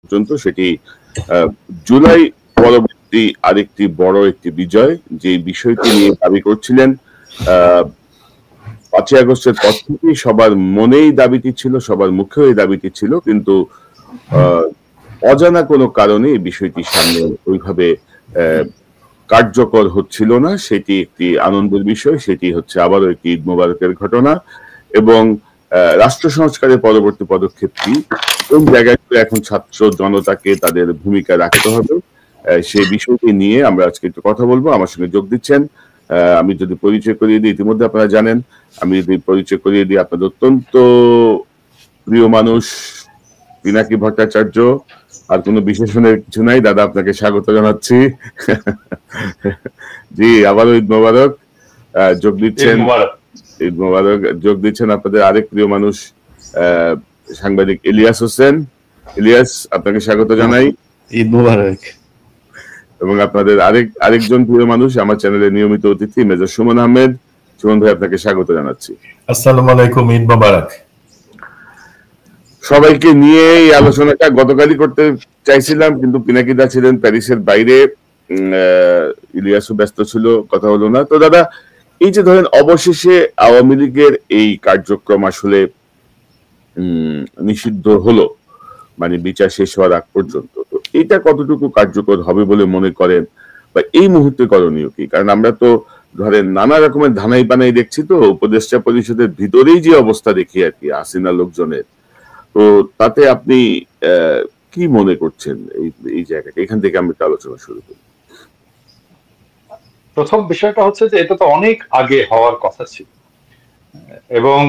পর্যন্ত সেটি জুলাই পরবর্তী আরেকটি বড় একটি বিজয়, যে বিষয়টি নিয়ে দাবি করছিলেন 5ই আগস্টের পর থেকেই সবার মনেই দাবিটি ছিল, সবার মুখেও এই দাবিটি ছিল, কিন্তু অজানা কোনো কারণে এই বিষয়টি সামনে ওইভাবে কার্যকর হচ্ছিল না। সেটি একটি আনন্দের বিষয়, সেটি হচ্ছে আবারও একটি ঈদ মোবারকের ঘটনা। এবং রাষ্ট্র সংস্কারের পরবর্তী পদক্ষেপটি কোন জায়গায় এখন ছাত্র জনতাকে তাদের ভূমিকা রাখতে হবে, সেই বিষয়টি নিয়ে আমরা আজকে একটু কথা বলবো। আমার সঙ্গে যোগ দিচ্ছেন, আমি যদি পরিচয় করিয়ে দিই, ইতিমধ্যে আপনারা জানেন, আমি যদি পরিচয় করিয়ে দিই, আপনাদের অত্যন্ত প্রিয় মানুষ পিনাকি ভট্টাচার্য। আর কোনো বিশেষণের কিছু নাই, দাদা আপনাকে স্বাগত জানাচ্ছি। জি, আবারও ঈদ মোবারক। যোগ দিচ্ছেন, ঈদ মোবারক। যোগ দিচ্ছেন আপনাদের আরেক প্রিয় মানুষ সাংবাদিক ইলিয়াস হোসেন। ইলিয়াস, আপনাকে স্বাগত জানাই। ঈদ মোবারক। এবং আপনাদের আরেকজন প্রিয় মানুষ, আমার চ্যানেলের নিয়মিত অতিথি মেজর সুমন আহমেদ। সুমন ভাই, আপনাকে স্বাগত জানাচ্ছি। আসসালামু আলাইকুম, ঈদ মোবারক। সবাইকে নিয়ে এই আলোচনাটা গতকালই করতে চাইছিলাম, কিন্তু পিনাকিদা ছিলেন প্যারিসের বাইরে, ইলিয়াসও ব্যস্ত ছিল, কথা হলো না। তো দাদা, এই যে ধরেন অবশেষে আওয়ামী লীগের এই কার্যক্রম আসলে নিষিদ্ধ হলো, মানে বিচার শেষ হওয়ার আগ পর্যন্ত, তো এটা কতটুকু কার্যকর হবে বলে মনে করেন, বা এই মুহূর্তে করণীয় কি? কারণ আমরা তো ধরেন নানা রকমের ধানাই বানাই দেখছি, তো উপদেষ্টা পরিষদের ভিতরেই যে অবস্থা দেখি আর কি হাসিনা লোকজনের, তো তাতে আপনি কি মনে করছেন এই জায়গাটা? এখান থেকে আমি আলোচনা শুরু করি। প্রথম বিষয়টা হচ্ছে যে এটা তো অনেক আগে হওয়ার কথা ছিল, এবং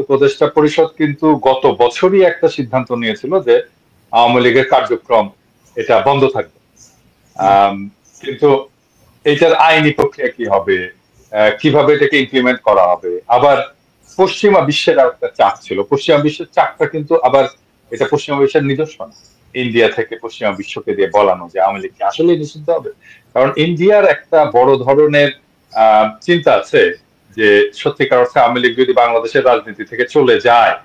উপদেষ্টা পরিষদ কিন্তু গত বছরই একটা সিদ্ধান্ত নিয়েছিল যে আওয়ামী লীগের কার্যক্রম এটা বন্ধ থাকবে। কিন্তু এটার আইনি প্রক্রিয়া কি হবে, কিভাবে এটাকে ইমপ্লিমেন্ট করা হবে, আবার পশ্চিমা বিশ্বের আর একটা চাপ ছিল। পশ্চিমা বিশ্বের চাপটা কিন্তু আবার এটা পশ্চিমা বিশ্বের নিদর্শন। ইন্ডিয়া থেকে পশ্চিমা বিশ্বকে দিয়ে বলানো যে আওয়ামী লীগকে আসলে নিষিদ্ধ হবে, কারণ ইন্ডিয়ার একটা বড় ধরনের চিন্তা আছে যে সত্যিকার অর্থে আওয়ামী লীগ যদি বাংলাদেশের রাজনীতি থেকে চলে যায়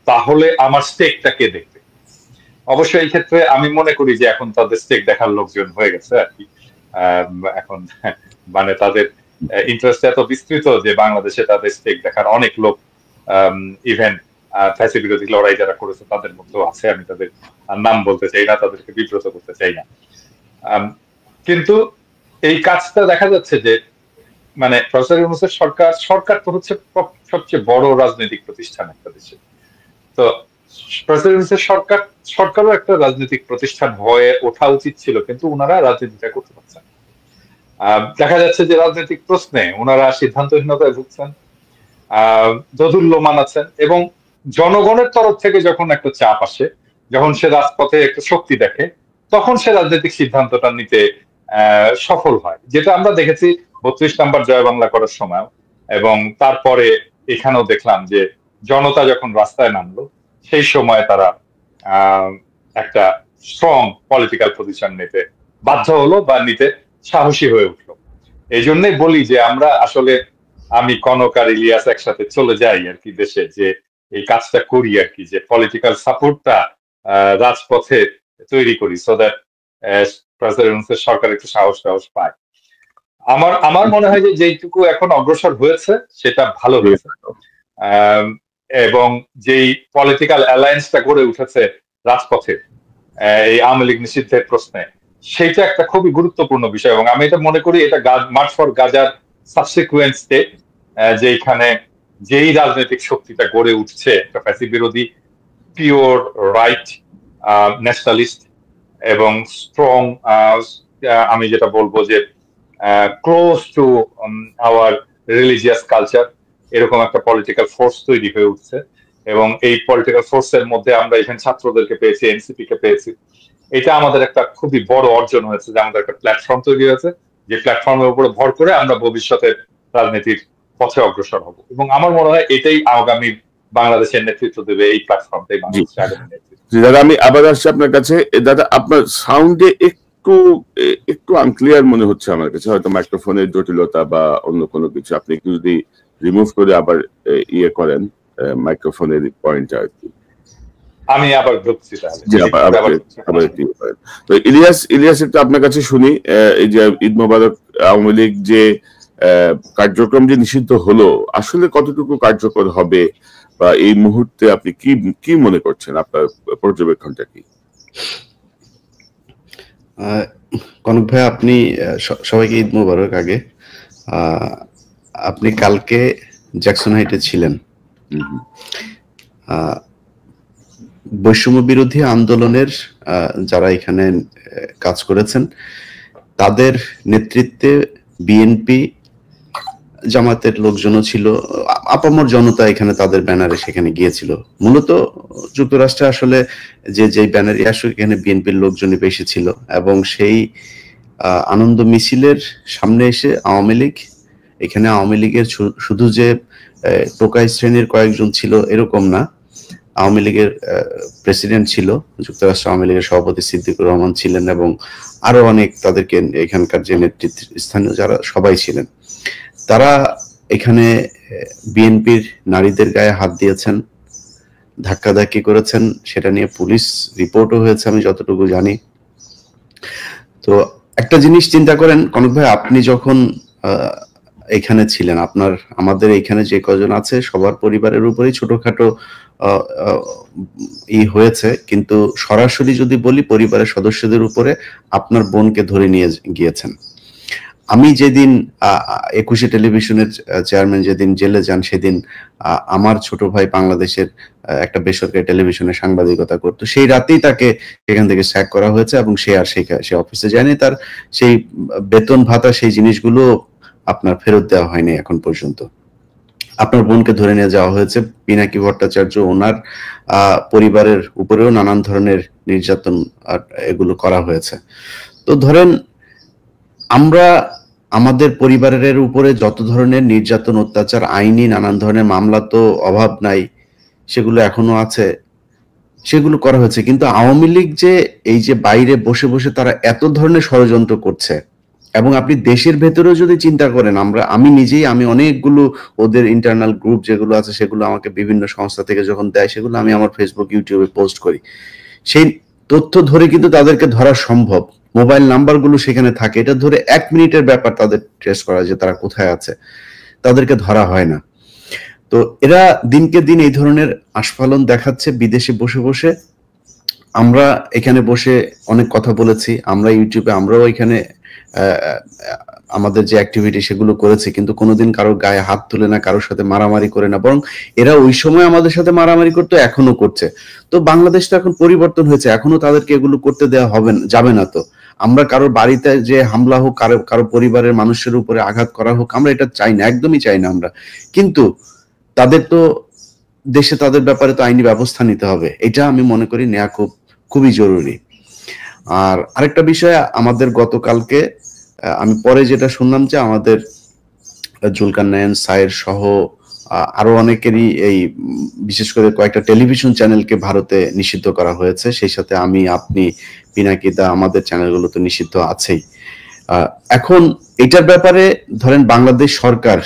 তাহলে আমার স্টেকটা কে দেখবে। অবশ্যই এই ক্ষেত্রে আমি মনে করি যে এখন তাদের স্টেক দেখার লোকজন হয়ে গেছে আর কি। এখন মানে তাদের ইন্টারেস্ট এত বিস্তৃত যে বাংলাদেশে তাদের স্টেক দেখার অনেক লোক, ইভেন ফ্যাসি বিরোধী লড়াই যারা করেছে তাদের মধ্যেও আছে। আমি তাদের নাম বলতে চাই না, তাদেরকে বিব্রত করতে চাই না। কিন্তু এই কাজটা দেখা যাচ্ছে যে মানে প্রফেসর ইউনূসের সরকার তো হচ্ছে সবচেয়ে বড় রাজনৈতিক প্রতিষ্ঠান একটা দেশে। তো প্রফেসর ইউনূসের সরকারও একটা রাজনৈতিক প্রতিষ্ঠান হয়ে ওঠা উচিত ছিল, কিন্তু ওনারা রাজনীতিটা করতে পারছেন। দেখা যাচ্ছে যে রাজনৈতিক প্রশ্নে ওনারা সিদ্ধান্তহীনতায় ভুগছেন, দোদুল্যমান আছেন, এবং জনগণের তরফ থেকে যখন একটা চাপ আসে, যখন সে রাজপথে একটা শক্তি দেখে, তখন সে রাজনৈতিক সিদ্ধান্তটা নিতে সফল হয়, যেটা আমরা দেখেছি 32 নম্বর জয় বাংলা করার সময়। এবং তারপরে এখানেও দেখলাম যে জনতা যখন রাস্তায় নামলো সেই সময় তারা একটা স্ট্রং পলিটিক্যাল পজিশন নিতে বাধ্য হলো বা নিতে সাহসী হয়ে উঠলো। এই জন্যই বলি যে আমরা আসলে, আমি কনক আর ইলিয়াস একসাথে চলে যাই আর কি দেশে, যে এই কাজটা করি আর কি, যে পলিটিক্যাল সাপোর্টটা রাজপথে তৈরি করি, সো দ্যাট প্রেসিডেন্টের সরকার একটু সাহস পায়। আমার মনে হয় যে যেটুকু এখন অগ্রসর হয়েছে সেটা ভালো হয়েছে, এবং যেই পলিটিক্যাল অ্যালায়েন্সটা গড়ে উঠেছে রাজপথে এই আওয়ামী লীগ নিষিদ্ধের প্রশ্নে, সেইটা একটা খুবই গুরুত্বপূর্ণ বিষয়। এবং আমি এটা মনে করি এটা মার্চ ফর গাজার সাবসিকুয়েন্ট স্টেপ, যেখানে যেই রাজনৈতিক শক্তিটা গড়ে উঠছে একটা ফ্যাসি বিরোধী পিওর রাইট ন্যাশনালিস্ট এবং স্ট্রং, আমি যেটা বলবো যে close to our religious culture, এরকম একটা পলিটিক্যাল ফোর্স তৈরি হয়ে উঠছে। এবং এই পলিটিক্যাল ফোর্সের মধ্যে আমরা এখানে ছাত্রদেরকে পেয়েছি, এনসিপি কে পেয়েছি। এটা আমাদের একটা খুবই বড় অর্জন হয়েছে যে আমাদের একটা প্ল্যাটফর্ম তৈরি হয়েছে, যে প্ল্যাটফর্মের উপরে ভর করে আমরা ভবিষ্যতের রাজনীতির পথে অগ্রসর হব। এবং আমার মনে হয় এটাই আগামী বাংলাদেশের নেতৃত্ব দেবে, এই প্ল্যাটফর্মটাই বাংলাদেশের আগামী নেতৃত্ব। দাদা, আমি আবার আসছি আপনার কাছে। দাদা, আপনার সাউন্ডে একটু আনক্লিয়ার মনে হচ্ছে আমার কাছে, হয়তো মাইক্রোফোনের জটিলতা বা অন্য কোনো কিছু। আপনি একটু যদি রিমুভ করে আবার ইয়ে করেন মাইক্রোফোনের পয়েন্টটা আর কি। আমি আবার ঢুকছি তাহলে। তো ইলিয়াস একটু আপনার কাছে শুনি, এই যে ঈদ মোবারক আওয়ামী লীগ যে কার্যক্রম যে নিষিদ্ধ হলো আসলে কতটুকু কার্যকর হবে, বা এই মুহূর্তে আপনি কি মনে করছেন, আপনার পর্যবেক্ষণটা কি? কনক ভাই, আপনি সবাইকে ঈদ মোবারক। আগে আপনি কালকে জ্যাকসন হাইটে ছিলেন। বৈষম্য বিরোধী আন্দোলনের যারা এখানে কাজ করেছেন তাদের নেতৃত্বে বিএনপি জামাতের লোকজনও ছিল, আপামর জনতা এখানে তাদের ব্যানারে সেখানে গিয়েছিল। মূলত যুক্তরাষ্ট্রে আসলে যে ব্যানারে আসলে এখানে বিএনপির লোকজনই বেশি ছিল, এবং সেই আনন্দ মিছিলের সামনে এসে আওয়ামী লীগ, এখানে আওয়ামী লীগের শুধু যে টোকাই শ্রেণীর কয়েকজন ছিল এরকম না, আওয়ামী লীগের প্রেসিডেন্ট ছিল, যুক্তরাষ্ট্র আওয়ামী লীগের সভাপতি সিদ্দিকুর রহমান ছিলেন, এবং আরো অনেক তাদেরকে এখানকার যে নেতৃত্ব স্থানীয় যারা সবাই ছিলেন, তারা এখানে বিএনপির নারীদের গায়ে হাত দিয়েছেন, ধাক্কাধাক্কি করেছেন, সেটা নিয়ে পুলিশ রিপোর্টও হয়েছে আমি যতটুকু জানি। তো একটা জিনিস চিন্তা করেন কনক ভাই, আপনি যখন এখানে ছিলেন, আমাদের এখানে যে কজন আছে সবার পরিবারের উপরেই ছোটখাটো হয়েছে, কিন্তু সরাসরি যদি বলি পরিবারের সদস্যদের উপরে আপনার বোনকে ধরে নিয়ে গিয়েছেন। আমি যেদিন 21 টেলিভিশনের চেয়ারম্যান যেদিন জেলে যান, সেদিন আমার ছোট ভাই বাংলাদেশের একটা বেসরকারি টেলিভিশনে সাংবাদিকতা করতো, সেই রাতেই তাকে সেখান থেকে স্যাক করা হয়েছে, এবং সে অফিসে যায়নি, তার সেই বেতন ভাতা সেই জিনিসগুলো আপনার ফেরত দেওয়া হয়নি এখন পর্যন্ত। আপনার বোনকে ধরে নিয়ে যাওয়া হয়েছে, পিনাকি ভট্টাচার্য ওনার পরিবারের উপরেও নানান ধরনের নির্যাতন এগুলো করা হয়েছে। তো ধরেন আমরা আমাদের পরিবারের উপরে যত ধরনের নির্যাতন অত্যাচার আইনি নানান ধরনের মামলা তো অভাব নাই, সেগুলো এখনো আছে, সেগুলো করা হয়েছে। কিন্তু আওয়ামী লীগ যে এই যে বাইরে বসে বসে তারা এত ধরনের ষড়যন্ত্র করছে, এবং আপনি দেশের ভেতরেও যদি চিন্তা করেন, আমি অনেকগুলো ওদের ইন্টারনাল গ্রুপ যেগুলো আছে সেগুলো আমাকে বিভিন্ন সংস্থা থেকে যখন দেয়, সেগুলো আমি আমার ফেসবুক ইউটিউবে পোস্ট করি। সেই তথ্য ধরে কিন্তু তাদেরকে ধরা সম্ভব, মোবাইল নাম্বারগুলো সেখানে থাকে, এটা ধরে 1 মিনিটের ব্যাপার তাদের ট্রেস করা যে তারা কোথায় আছে, তাদেরকে ধরা হয় না। তো এরা দিনকে দিন এই ধরনের আস্ফালন দেখাচ্ছে বিদেশে বসে বসে। আমরা এখানে বসে অনেক কথা বলেছি, আমরা ইউটিউবে আমরাও এখানে আমাদের যে অ্যাক্টিভিটি সেগুলো করেছি, কিন্তু কোনোদিন কারোর গায়ে হাত তুলে না, কারোর সাথে মারামারি করে না, বরং এরা ওই সময় আমাদের সাথে মারামারি করতো, এখনো করছে। তো বাংলাদেশ তো এখন পরিবর্তন হয়েছে, এখনো তাদেরকে এগুলো করতে দেওয়া যাবে না। তো আমরা কারোর বাড়িতে যে হামলা হোক, কারো পরিবারের মানুষের উপরে আঘাত করা হোক, আমরা এটা চাই না, একদমই চাই না আমরা। কিন্তু তাদের তো দেশে তাদের ব্যাপারে তো আইনি ব্যবস্থা নিতে হবে, এটা আমি মনে করি নেওয়া খুবই জরুরি। আর আরেকটা বিষয়, আমাদের গতকালকে আমি পরে যেটা শুনলাম যে আমাদের জুলকারনাইন সায়ের সহ আরো অনেকেরই এই বিশেষ করে কয়েকটা টেলিভিশন চ্যানেলকে ভারতে নিষিদ্ধ করা হয়েছে, সেই সাথে আমি, আপনি, পিনাকিদা, আমাদের চ্যানেলগুলো তো নিষিদ্ধ আছেই। এখন এটার ব্যাপারে ধরেন বাংলাদেশ সরকার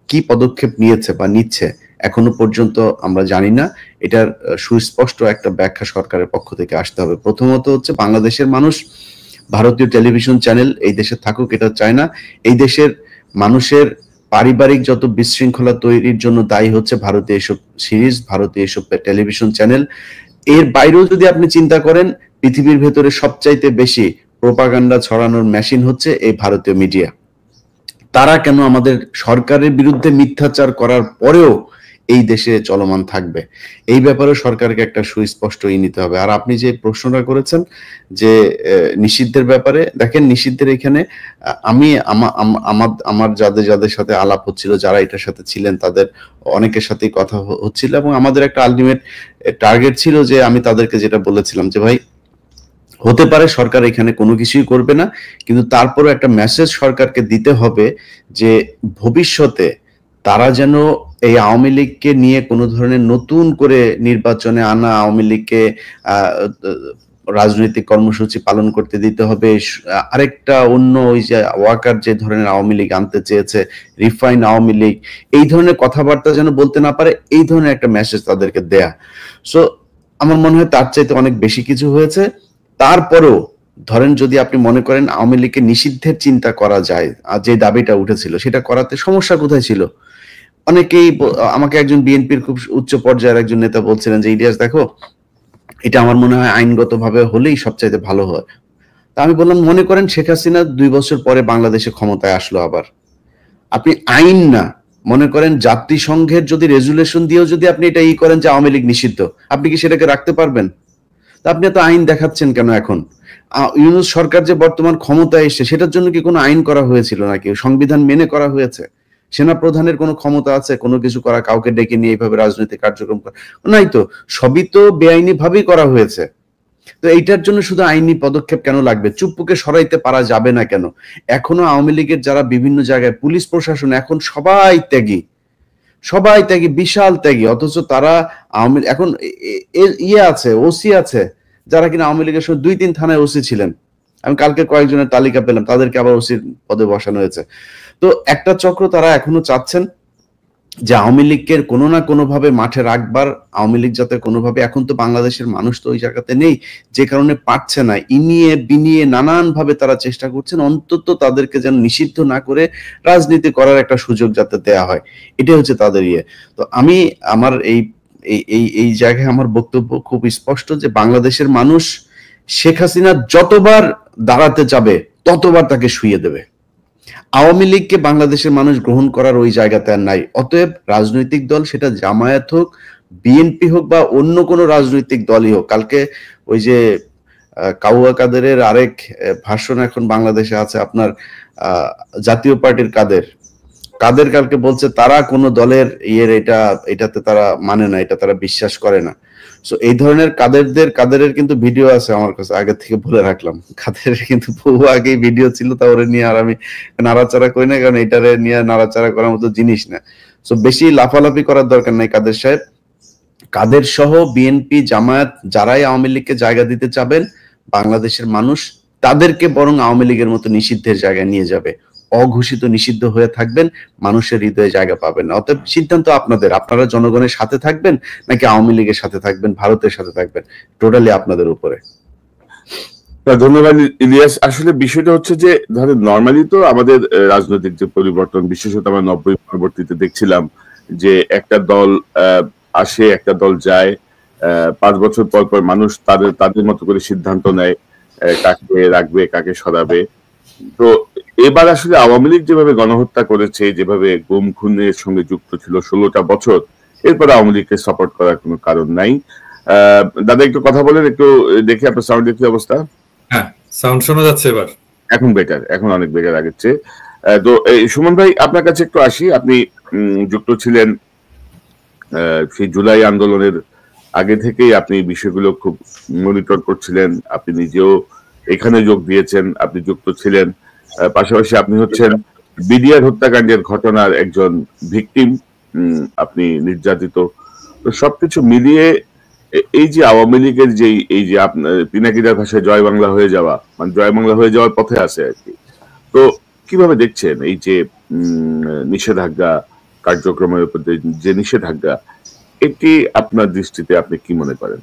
কি পদক্ষেপ নিয়েছে বা নিচ্ছে এখনো পর্যন্ত আমরা জানি না। এটার সুস্পষ্ট একটা ব্যাখ্যা সরকারের পক্ষ থেকে আসতে হবে। প্রথমত হচ্ছে বাংলাদেশের মানুষ ভারতীয় টেলিভিশন চ্যানেল এই দেশে থাকুক এটা চায় না। এই দেশের মানুষের পারিবারিক যত বিশৃঙ্খলা তৈরির জন্য দায়ী হচ্ছে ভারতীয় এসব সিরিজ, ভারতীয় এসব টেলিভিশন চ্যানেল। এর বাইরেও যদি আপনি চিন্তা করেন, পৃথিবীর ভেতরে সবচাইতে বেশি প্রোপাগান্ডা ছড়ানোর মেশিন হচ্ছে এই ভারতীয় মিডিয়া। তারা কেন আমাদের সরকারের বিরুদ্ধে মিথ্যাচার করার পরেও এই দেশে চলমান থাকবে, এই ব্যাপারে সরকারকে একটা সুস্পষ্ট নিতে হবে। আর আপনি যে প্রশ্নটা করেছেন যে নিষিদ্ধের ব্যাপারে, দেখেন নিষিদ্ধের এখানে আমি আমার যাদের সাথে আলাপ হচ্ছিল, যারা এটার সাথে ছিলেন, তাদের অনেকের সাথেই কথা হচ্ছিল, এবং আমাদের একটা আলটিমেট টার্গেট ছিল যে আমি তাদেরকে যেটা বলেছিলাম যে ভাই, হতে পারে সরকার এখানে কোনো কিছুই করবে না, কিন্তু তারপরে একটা মেসেজ সরকারকে দিতে হবে যে ভবিষ্যতে তারা যেন এই আওয়ামী লীগকে নিয়ে কোনো ধরনের নতুন করে নির্বাচনে আনা, আওয়ামী লীগকে রাজনৈতিক কর্মসূচি পালন করতে দিতে হবে। আরেকটা অন্য ওই যে ওয়াকার যে ধরনের আওয়ামী লীগ আনতে চেয়েছে, রিফাইন আওয়ামী লীগ, এই ধরনের কথাবার্তা যেন বলতে না পারে, এই ধরনের একটা মেসেজ তাদেরকে দেয়া। সো আমার মনে হয় তার চাইতে অনেক বেশি কিছু হয়েছে। তারপরেও ধরেন যদি আপনি মনে করেন আওয়ামী লীগকে নিষিদ্ধের চিন্তা করা যায়, আর যে দাবিটা উঠেছিল সেটা করাতে সমস্যা কোথায় ছিল? অনেকেই আমাকে একজন বিএনপির খুব উচ্চ পর্যায়ের একজন নেতা বলছিলেন যে ইলিয়াস দেখো, এটা আমার মনে হয় আইনগতভাবে হলেই সবচাইতে ভালো হয়। তা আমি বললাম, মনে করেন শেখ হাসিনা 2 বছর পরে বাংলাদেশে ক্ষমতায় আসলো, আবার আপনি আইন না, মনে করেন জাতিসংঘের যদি রেজুলেশন দিয়েও যদি আপনি এটা করেন যে আওয়ামী লীগ নিষিদ্ধ, আপনি কি সেটাকে রাখতে পারবেন? তা আপনি এত আইন দেখাচ্ছেন কেন এখন? ইউনূস সরকার যে বর্তমান ক্ষমতায় এসে, সেটার জন্য কি কোনো আইন করা হয়েছিল নাকি? সংবিধান মেনে করা হয়েছে? সেনা প্রধানের কোনো ক্ষমতা আছে কোনো কিছু করা, কাউকে ডেকে নিয়ে এইভাবে রাজনৈতিক কার্যক্রম করা? নাই তো, সবই তো বেআইনি ভাবেই করা হয়েছে। তো এইটার জন্য শুধু আইনি পদক্ষেপ কেন লাগবে? চুপ্পুকে সরাইতে পারা যাবে না কেন? এখনো আওয়ামী লীগের যারা বিভিন্ন জায়গায়, পুলিশ প্রশাসন এখন সবাই ত্যাগী, বিশাল ত্যাগী, অথচ তারা আওয়ামী এখন আছে, ওসি আছে যারা কিনা আওয়ামী লীগের সময় 2-3 থানায় ওসি ছিলেন। আমি কালকে কয়েকজনের তালিকা পেলাম, তাদেরকে আবার ওসির পদে বসানো হয়েছে। তো একটা চক্র তারা এখনো চাচ্ছেন যে আওয়ামী লীগকে কোনো না কোনো ভাবে মাঠে রাখবার, আওয়ামী লীগ যাতে কোনোভাবে, এখন তো বাংলাদেশের মানুষ তো ওই জায়গাতে নেই, যে কারণে পারছে না, ইনিয়ে বিনিয়ে নানান ভাবে তারা চেষ্টা করছেন অন্তত তাদেরকে যেন নিষিদ্ধ না করে রাজনীতি করার একটা সুযোগ যাতে দেয়া হয়, এটাই হচ্ছে তাদের ইয়ে। তো আমি আমার এই জায়গায় আমার বক্তব্য খুব স্পষ্ট যে বাংলাদেশের মানুষ শেখ হাসিনা যতবার দাঁড়াতে যাবে ততবার তাকে শুইয়ে দেবে। আওয়ামী লীগকে বাংলাদেশের মানুষ গ্রহণ করার ওই জায়গাতে আর নাই। অতএব রাজনৈতিক দল, সেটা জামায়াত হোক, বিএনপি হোক বা অন্য কোনো রাজনৈতিক দলই হোক, কালকে ওই যে কাউয়া কাদেরের আরেক ভাষণ এখন বাংলাদেশে আছে, আপনার জাতীয় পার্টির কাদের কালকে বলছে তারা কোন দলের এটাতে তারা মানে না, এটা তারা বিশ্বাস করে না। সো এই ধরনের কাদেরের কিন্তু ভিডিও আছে আমার কাছে, আগে থেকে বলে রাখলাম। কাদেরের কিন্তু বহু আগেই ভিডিও ছিল, তা ওরে নিয়ে আর আমি নাড়াচাড়া করি না, কারণ এটারে নিয়ে নাড়াচাড়া করার মতো জিনিস না। সো বেশি লাফালাফি করার দরকার নাই কাদের সাহেব। কাদের সহ বিএনপি, জামায়াত যারাই আওয়ামী লীগকে জায়গা দিতে চাবেন, বাংলাদেশের মানুষ তাদেরকে বরং আওয়ামী লীগের মতো নিষিদ্ধের জায়গায় নিয়ে যাবে। অঘোষিত নিষিদ্ধ হয়ে থাকবেন, মানুষের হৃদয়ে জায়গা পাবেন না। অতএব সিদ্ধান্ত আপনাদের, আপনারা জনগণের সাথে থাকবেন নাকি আওয়ামী লীগের সাথে থাকবেন, ভারতের সাথে থাকবেন, টোটালি আপনাদের উপরে। ধন্যবাদ ইলিয়াস। আসলে বিষয়টা হচ্ছে যে ধরেন নর্মালি তো আমাদের রাজনৈতিক যে পরিবর্তন, বিশেষত আমরা 90 পরবর্তীতে দেখছিলাম যে একটা দল আসে, একটা দল যায়, 5 বছর পর পর মানুষ তাদের মতো করে সিদ্ধান্ত নেয় কাকে রাখবে, কাকে সরাবে। তো এবার আসলে আওয়ামী লীগ যেভাবে গণহত্যা করেছে, যেভাবে গুম খুনের সঙ্গে যুক্ত ছিল 16টা বছর, এরপর আওয়ামী লীগকে সাপোর্ট করার কোনো কারণ নাই। দাদা একটু কথা বলেন, একটু দেখি আপনার সাউন্ডের কি অবস্থা। হ্যাঁ, সাউন্ড শোনা যাচ্ছে এবার? এখন বেটার, এখন অনেক বেটার আগের চেয়ে। তো সুমন ভাই, আপনার কাছে একটু আসি। আপনি যুক্ত ছিলেন সেই জুলাই আন্দোলনের আগে থেকেই, আপনি বিষয়গুলো খুব মনিটর করছিলেন, আপনি নিজেও এখানে যোগ দিয়েছেন, আপনি যুক্ত ছিলেন। পাশাপাশি আপনি হচ্ছেন বিডিআর হত্যাকাণ্ডের ঘটনার একজন ভিকটিম, আপনি নির্যাতিত। তো সবকিছু মিলিয়ে এই যে আওয়ামী লীগের যে এই যে আপনার পিনাকিদার ভাষায় জয় বাংলা হয়ে যাওয়া, মানে জয় বাংলা হয়ে যাওয়ার পথে আছে আর কি, তো কিভাবে দেখছেন এই যে নিষেধাজ্ঞা কার্যক্রমের উপর যে নিষেধাজ্ঞা, এটি আপনার দৃষ্টিতে আপনি কি মনে করেন?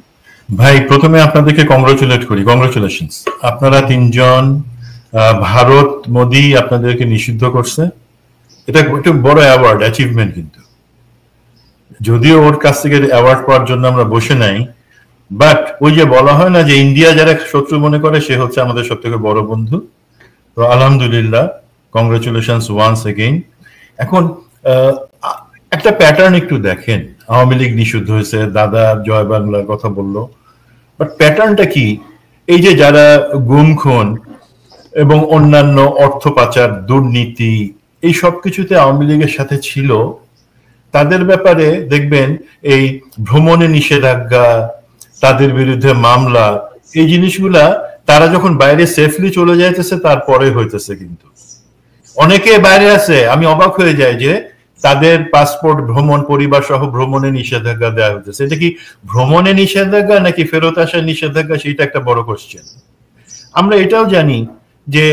ভাই, প্রথমে আপনাদেরকে কংগ্রাচুলেট করি, কংগ্রাচুলেশনস। আপনারা 3 জন, ভারত মোদি আপনাদেরকে নিষিদ্ধ করছে, এটা একটা বড় অ্যাওয়ার্ড, অ্যাচিভমেন্ট। কিন্তু যদিও ওর কাছ থেকে অ্যাওয়ার্ড পাওয়ার জন্য আমরা বসে নাই, বাট ওই যে বলা হয় না যে ইন্ডিয়া যারা শত্রু মনে করে সে হচ্ছে আমাদের সব থেকে বড় বন্ধু। তো আলহামদুলিল্লাহ, কংগ্রাচুলেশনস ওয়ান্স এগেইন। এখন একটা প্যাটার্ন একটু দেখেন, আওয়ামী লীগ নিষিদ্ধ হয়েছে, দাদা জয় বাংলার কথা বললো, বাট প্যাটার্নটা কি? এই যে যারা গুম খুন এবং অন্যান্য অর্থ পাচার, দুর্নীতি, এই সব কিছুতে আওয়ামী লীগের সাথে ছিল, তাদের ব্যাপারে দেখবেন এই ভ্রমণে নিষেধাজ্ঞা, তাদের বিরুদ্ধে মামলা, এই জিনিসগুলা তারা যখন বাইরে সেফলি চলে যাইতেছে তারপরে হইতেছে। কিন্তু অনেকে বাইরে আছে, আমি অবাক হয়ে যাই যে তাদের পাসপোর্ট, ভ্রমণ, পরিবার সহ ভ্রমণে নিষেধাজ্ঞা দেওয়া হইতেছে। এটা কি ভ্রমণে নিষেধাজ্ঞা নাকি ফেরত আসার নিষেধাজ্ঞা, সেটা একটা বড় কোশ্চেন। আমরা এটাও জানি যে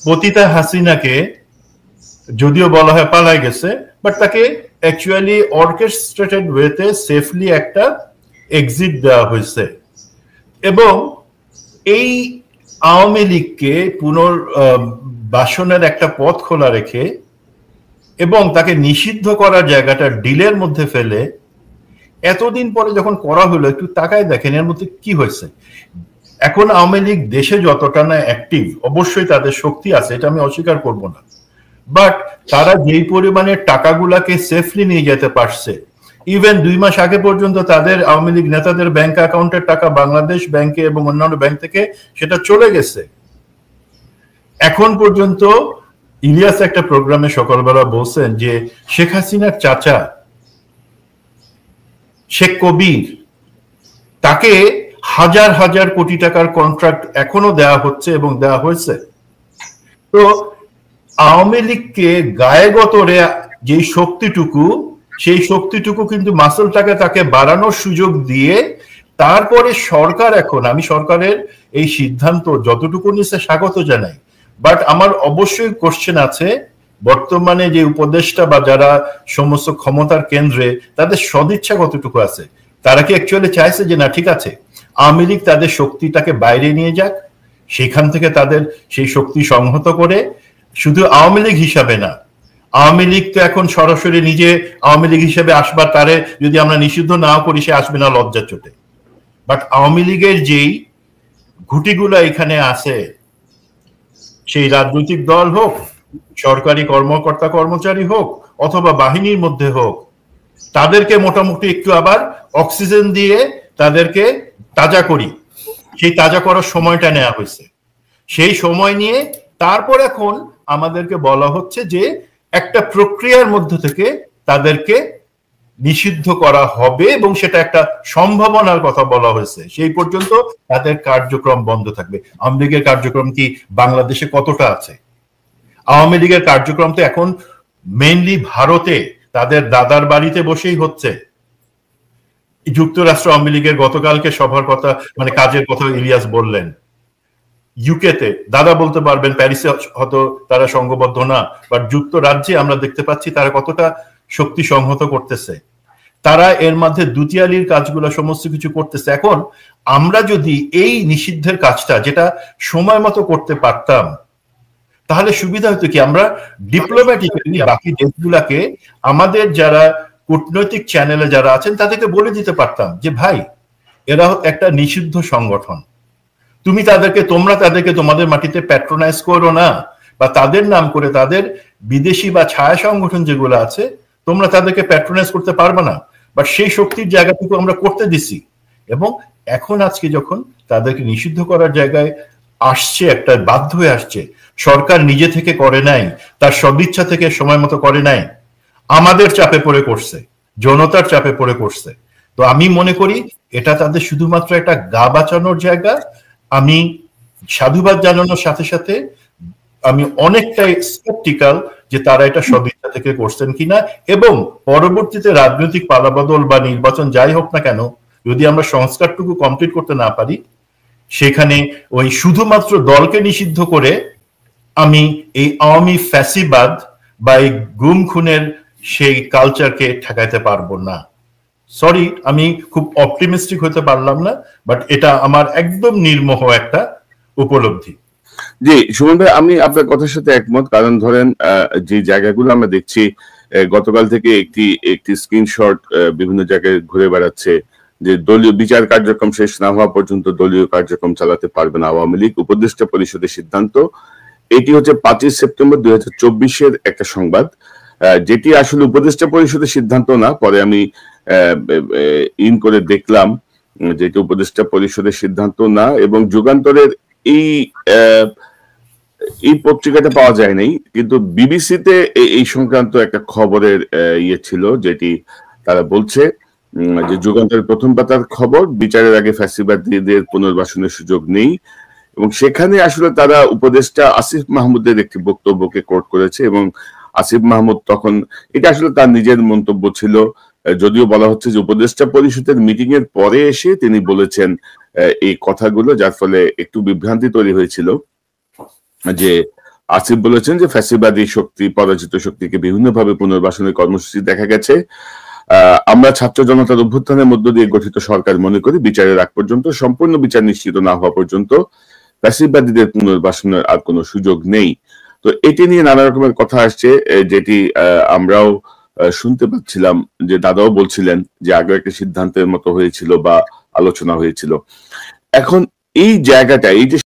পতিতা হাসিনাকে যদিও বলা হয় পালায় গেছে, বাট তাকে অ্যাকচুয়ালি অর্কেস্ট্রেটেড ওয়েতে সেফলি একটা এক্সিট দেওয়া হয়েছে এবং এই আওয়ামী লীগকে পুনর্বাসনের একটা পথ খোলা রেখে এবং তাকে নিষিদ্ধ করার জায়গাটা ডিলের মধ্যে ফেলে এতদিন পরে যখন করা হলো একটু তাকায় দেখেন এর মধ্যে কি হয়েছে। এখন আওয়ামী লীগ দেশে যতটা না অ্যাক্টিভ, অবশ্যই তাদের শক্তি আছে, এটা আমি অস্বীকার করব না, বাট তারা যেই পরিমাণে টাকাগুলাকে সেফলি নিয়ে যেতে পারছে, ইভেন 2 মাস আগে পর্যন্ত তাদের আওয়ামী লীগ নেতাদের ব্যাংক অ্যাকাউন্টের টাকা বাংলাদেশ ব্যাংকে এবং অন্যান্য ব্যাংক থেকে সেটা চলে গেছে। এখন পর্যন্ত ইলিয়াস একটা প্রোগ্রামে সকালবেলা বলছেন যে শেখ হাসিনার চাচা শেখ কবির, তাকে হাজার হাজার কোটি টাকার কন্ট্রাক্ট এখনো দেওয়া হচ্ছে এবং দেওয়া হয়েছে। তো আওয়ামী লীগকে গায়েগত যে শক্তিটুকু, সেই শক্তিটুকু কিন্তু মাসলটাকে তাকে বাড়ানোর সুযোগ দিয়ে তারপরে সরকার, এখন আমি সরকারের এই সিদ্ধান্ত যতটুকু নিচ্ছে স্বাগত জানাই, বাট আমার অবশ্যই কোশ্চেন আছে বর্তমানে যে উপদেষ্টা বা যারা সমস্ত ক্ষমতার কেন্দ্রে তাদের সদিচ্ছা কতটুকু আছে। তারা কি অ্যাকচুয়ালি চাইছে যে না ঠিক আছে আওয়ামী লীগ তাদের শক্তিটাকে বাইরে নিয়ে যাক, সেখান থেকে তাদের সেই শক্তি সংহত করে, শুধু আওয়ামী লীগ হিসাবে না, আওয়ামী লীগ তো এখন সরাসরি নিজে আওয়ামী লীগ হিসেবে আসবার, তারে যদি আমরা নিষিদ্ধ নাও করি সে আসবে না লজ্জার চোটে, বাট আওয়ামী লীগের যেই ঘুটিগুলা এখানে আছে, সেই রাজনৈতিক দল হোক, সরকারি কর্মকর্তা কর্মচারী হোক অথবা বাহিনীর মধ্যে হোক, তাদেরকে মোটামুটি একটু আবার অক্সিজেন দিয়ে তাদেরকে তাজা করি, সেই তাজা করার সময়টা নেওয়া হয়েছে। সেই সময় নিয়ে তারপর এখন আমাদেরকে বলা হচ্ছে যে একটা প্রক্রিয়ার মধ্যে থেকে তাদেরকে নিষিদ্ধ করা হবে এবং সেটা একটা সম্ভাবনার কথা বলা হয়েছে। সেই পর্যন্ত তাদের কার্যক্রম বন্ধ থাকবে। আওয়ামী লীগের কার্যক্রম কি বাংলাদেশে কতটা আছে? আওয়ামী লীগের কার্যক্রম তো এখন মেইনলি ভারতে তাদের দাদার বাড়িতে বসেই হচ্ছে। যুক্তরাষ্ট্র আওয়ামী লীগের গতকালকে সভার কথা, মানে কাজের কথা ইলিয়াস বললেন, ইউকেতে দাদা বলতে পারবেন, প্যারিসে হয়তো তারা সংঘবদ্ধ না, বাট যুক্তরাজ্যে আমরা দেখতে পাচ্ছি তারা কতটা শক্তি সংহত করতেছে। তারা এর মধ্যে দুতিয়ালির কাজগুলো সমস্ত কিছু করতেছে। এখন আমরা যদি এই নিষিদ্ধের কাজটা যেটা সময় মতো করতে পারতাম তাহলে সুবিধা হতো কি, আমরা ডিপ্লোম্যাটিক্যালি বাকি দেশগুলাকে, আমাদের যারা কূটনৈতিক চ্যানেলে যারা আছেন তাদেরকে বলে দিতে পারতাম যে ভাই এরা একটা নিষিদ্ধ সংগঠন, তোমরা তাদেরকে তোমাদের মাটিতে প্যাট্রোনাইজ করো না, বা তাদের নাম করে তাদের বিদেশি বা ছায়া সংগঠন যেগুলো আছে তোমরা তাদেরকে প্যাট্রোনাইজ করতে পারবে না, বাট সেই শক্তির জায়গাটুকু আমরা করতে দিছি। এবং এখন আজকে যখন তাদেরকে নিষিদ্ধ করার জায়গায় আসছে, একটা বাধ্য হয়ে আসছে, সরকার নিজে থেকে করে নাই, তার সদিচ্ছা থেকে সময় মতো করে নাই, আমাদের চাপে পড়ে করছে, জনতার চাপে পড়ে করছে। তো আমি মনে করি এটা তাদের শুধুমাত্র একটা গা বাঁচানোর জায়গা। আমি সাধুবাদ জানানোর সাথে সাথে আমি অনেকটাই স্কেপটিক্যাল যে তারা এটা সদিচ্ছা থেকে করছেন কিনা, এবং পরবর্তীতে রাজনৈতিক পালাবদল বা নির্বাচন যাই হোক না কেন, যদি আমরা সংস্কারটুকু কমপ্লিট করতে না পারি, সেখানে ওই শুধুমাত্র দলকে নিষিদ্ধ করে আমি এই আওয়ামী ফ্যাসিবাদ বা এই গুম খুনের সেই কালচারকে ঠেকাইতে পারবো না। সরি, আমি খুব অপটিমিস্টিক হতে পারলাম না, বাট এটা আমার একদম নির্মোহ একটা উপলব্ধি। জি সুমন ভাই, আমি আপনার কথার সাথে একমত। কারণ ধরেন যে জায়গাগুলো আমরা দেখছি, গতকাল থেকে একটি স্ক্রিনশট বিভিন্ন জায়গায় ঘুরে বেড়াচ্ছে যে দলীয় বিচার কার্যক্রম শেষ না হওয়া পর্যন্ত দলীয় কার্যক্রম চালাতে পারবে না আওয়ামী লীগ, উপদেষ্টা পরিষদের সিদ্ধান্ত। এটি হচ্ছে 5 সেপ্টেম্বর 2024-এর একটা সংবাদ, যেটি আসলে উপদেষ্টা পরিষদের সিদ্ধান্ত না। পরে আমি ইন করে দেখলাম যেটি উপদেষ্টা পরিষদের সিদ্ধান্ত না, এবং যুগান্তরের এই পত্রিকাটা পাওয়া যায় নাই, কিন্তু বিবিসিতে এই সংক্রান্ত একটা খবরের ইয়ে ছিল, যেটি তারা বলছে যে যুগান্তরের প্রথম পাতার খবর, বিচারের আগে ফ্যাসিবাদীদের পুনর্বাসনের সুযোগ নেই। এবং সেখানে আসলে তারা উপদেষ্টা আসিফ মাহমুদের একটি বক্তব্যকে কোট করেছে, এবং আসিফ মাহমুদ তখন, এটা আসলে তার নিজের মন্তব্য ছিল, যদিও বলা হচ্ছে যে উপদেষ্টা পরিষদের মিটিং এর পরে এসে তিনি বলেছেন এই কথাগুলো, যার ফলে একটু বিভ্রান্তি তৈরি হয়েছিল। যে আসিফ বলেছেন যে ফ্যাসিবাদী শক্তি, পরাজিত শক্তিকে বিভিন্নভাবে পুনর্বাসনের কর্মসূচি দেখা গেছে, আমরা ছাত্র জনতার অভ্যুত্থানের মধ্য দিয়ে গঠিত সরকার মনে করি বিচারের আগ পর্যন্ত, সম্পূর্ণ বিচার নিশ্চিত না হওয়া পর্যন্ত ফ্যাসিবাদীদের পুনর্বাসনের আর কোনো সুযোগ নেই। তো এটি নিয়ে নানা রকমের কথা আসছে, যেটি আমরাও শুনতে পাচ্ছিলাম, যে দাদাও বলছিলেন যে আগে একটা সিদ্ধান্তের মতো হয়েছিল বা আলোচনা হয়েছিল। এখন এই জায়গাটা, এই যে